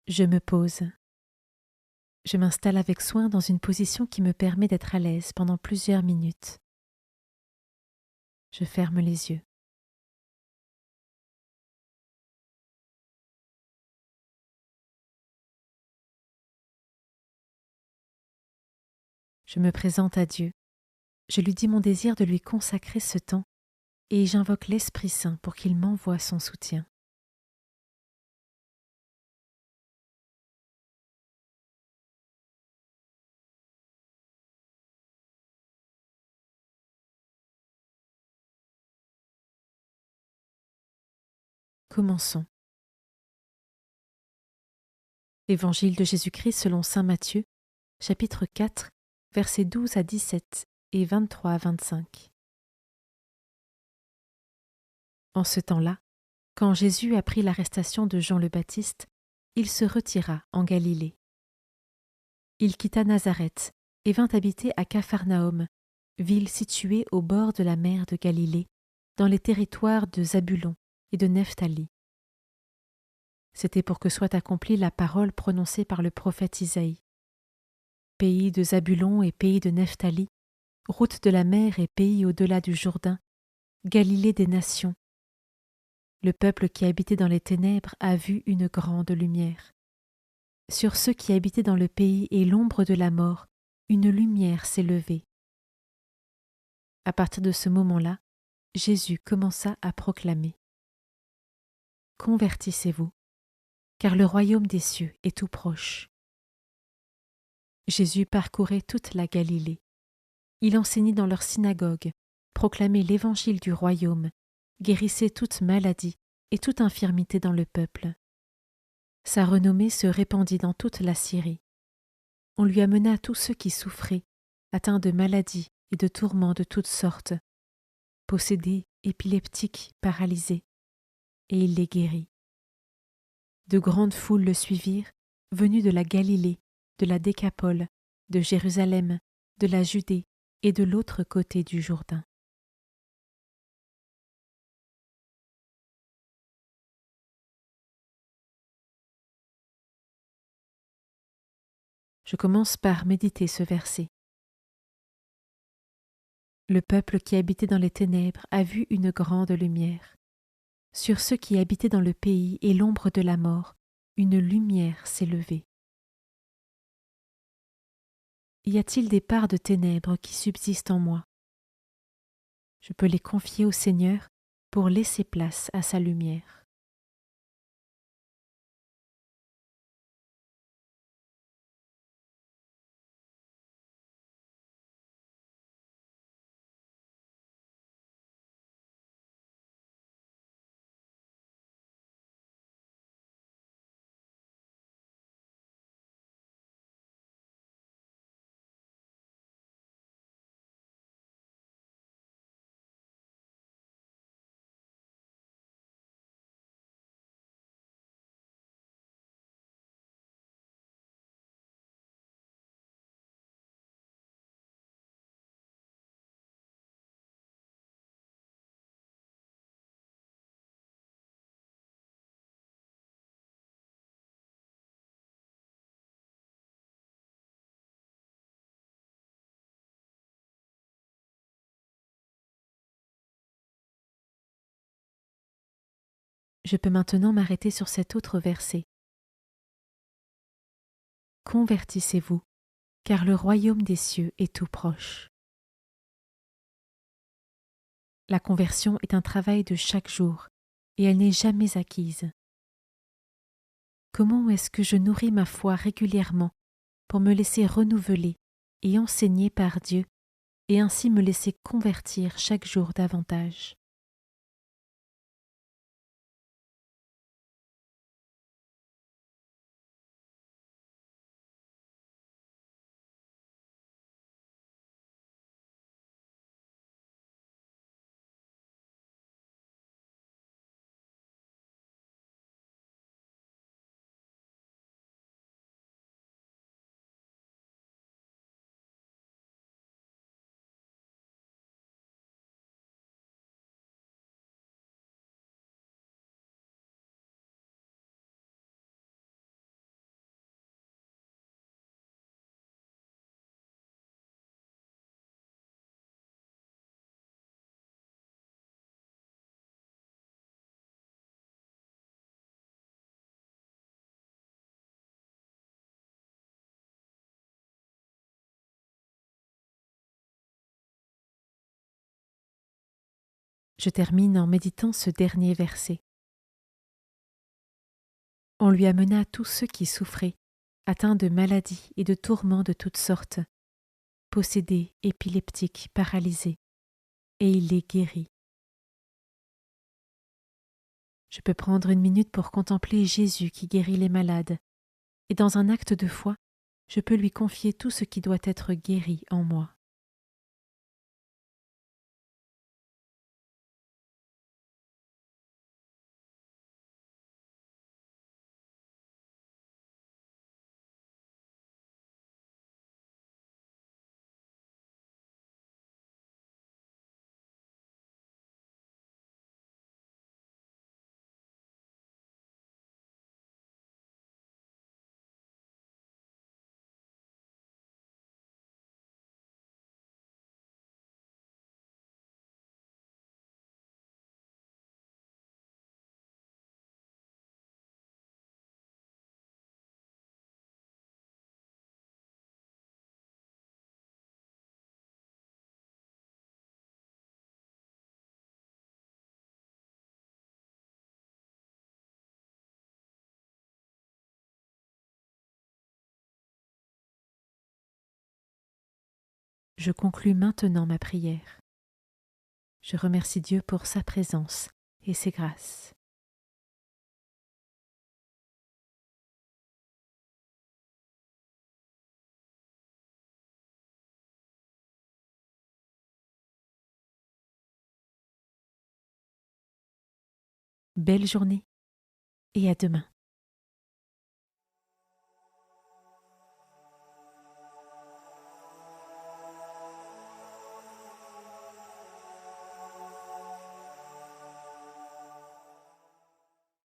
Je me pose. Je m'installe avec soin dans une position qui me permet d'être à l'aise pendant plusieurs minutes. Je ferme les yeux. Je me présente à Dieu. Je lui dis mon désir de lui consacrer ce temps et j'invoque l'Esprit Saint pour qu'il m'envoie son soutien. Commençons. Évangile de Jésus-Christ selon saint Matthieu, chapitre 4, versets 12 à 17 et 23 à 25. En ce temps-là, quand Jésus apprit l'arrestation de Jean le Baptiste, il se retira en Galilée. Il quitta Nazareth et vint habiter à Capharnaüm, ville située au bord de la mer de Galilée, dans les territoires de Zabulon et de Nephtali. C'était pour que soit accomplie la parole prononcée par le prophète Isaïe. Pays de Zabulon et pays de Nephtali, route de la mer et pays au-delà du Jourdain, Galilée des nations. Le peuple qui habitait dans les ténèbres a vu une grande lumière. Sur ceux qui habitaient dans le pays et l'ombre de la mort, une lumière s'est levée. À partir de ce moment-là, Jésus commença à proclamer : Convertissez-vous, car le royaume des cieux est tout proche. Jésus parcourait toute la Galilée. Il enseignait dans leurs synagogues, proclamait l'évangile du royaume, guérissait toute maladie et toute infirmité dans le peuple. Sa renommée se répandit dans toute la Syrie. On lui amena tous ceux qui souffraient, atteints de maladies et de tourments de toutes sortes, possédés, épileptiques, paralysés, et il les guérit. De grandes foules le suivirent, venues de la Galilée, de la Décapole, de Jérusalem, de la Judée et de l'autre côté du Jourdain. Je commence par méditer ce verset. Le peuple qui habitait dans les ténèbres a vu une grande lumière. Sur ceux qui habitaient dans le pays et l'ombre de la mort, une lumière s'est levée. Y a-t-il des parts de ténèbres qui subsistent en moi ? Je peux les confier au Seigneur pour laisser place à sa lumière. Je peux maintenant m'arrêter sur cet autre verset. Convertissez-vous, car le royaume des cieux est tout proche. La conversion est un travail de chaque jour et elle n'est jamais acquise. Comment est-ce que je nourris ma foi régulièrement pour me laisser renouveler et enseigner par Dieu et ainsi me laisser convertir chaque jour davantage ? Je termine en méditant ce dernier verset. On lui amena tous ceux qui souffraient, atteints de maladies et de tourments de toutes sortes, possédés, épileptiques, paralysés, et il les guérit. Je peux prendre une minute pour contempler Jésus qui guérit les malades, et dans un acte de foi, je peux lui confier tout ce qui doit être guéri en moi. Je conclus maintenant ma prière. Je remercie Dieu pour sa présence et ses grâces. Belle journée et à demain.